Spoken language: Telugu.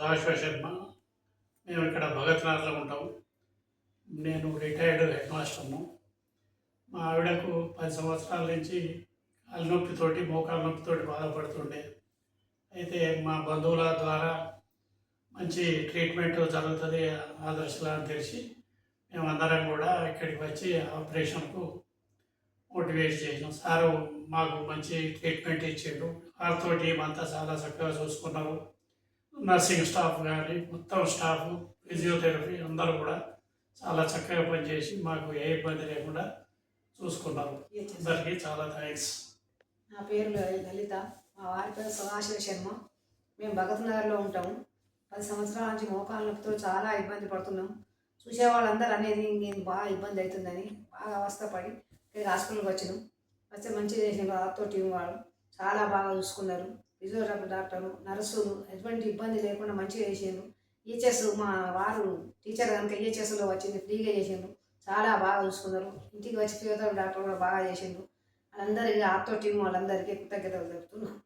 సదాశివ శర్మ. మేము ఇక్కడ భగత్ నగర్లో ఉంటాం. నేను రిటైర్డ్ హెడ్ మాస్టర్ను. మా ఆవిడకు 10 సంవత్సరాల నుంచి కాలు నొప్పితోటి, మోకాలు నొప్పితోటి బాధపడుతుండే. అయితే మా బంధువుల ద్వారా మంచి ట్రీట్మెంట్ జరుగుతుంది ఆదర్శలా అని తెలిసి మేమందరం కూడా ఇక్కడికి వచ్చి ఆపరేషన్కు మోటివేట్ చేసినాం. సారు మాకు మంచి ట్రీట్మెంట్ ఇచ్చిండు. వారితో టీం అంతా చాలా చక్కగా చూసుకున్నారు. నర్సింగ్ స్టాఫ్ కానీ మొత్తం స్టాఫ్, ఫిజియోథెరపీ అందరూ కూడా చాలా చక్కగా పనిచేసి మాకు ఏ ఇబ్బంది లేకుండా చూసుకున్నారు. అందరికీ చాలా థ్యాంక్స్. నా పేరు లలిత. మా వారి పేరు సదాశివ శర్మ. మేము భగత్ నగర్లో ఉంటాము. 10 సంవత్సరాల నుంచి మోకాళ్ళ నొప్పితో చాలా ఇబ్బంది పడుతున్నాం. చూసేవాళ్ళందరూ అనేది నేను బాగా ఇబ్బంది అవుతుందని బాగా అవస్థపడి ఇక్కడికి హాస్పిటల్కి వచ్చినాం. వస్తే మంచిగా చేసిన ఆర్తో టీం వాళ్ళు చాలా బాగా చూసుకున్నారు. ఫిజియోథెరపీ డాక్టరు, నర్సులు ఎటువంటి ఇబ్బంది లేకుండా మంచిగా చేసిండ్రు. ఈహెచ్ఎస్ మా వారు టీచర్ కనుక ఈహెచ్ఎస్లో వచ్చింది, ఫ్రీగా చేసిండ్రు. చాలా బాగా చూసుకున్నారు. ఇంటికి వచ్చి ఫిజియోథెరపీ డాక్టర్ కూడా బాగా చేసిండ్రు. వాళ్ళందరికీ ఆర్తో టీం వాళ్ళందరికీ కృతజ్ఞతలు చెప్తున్నాను.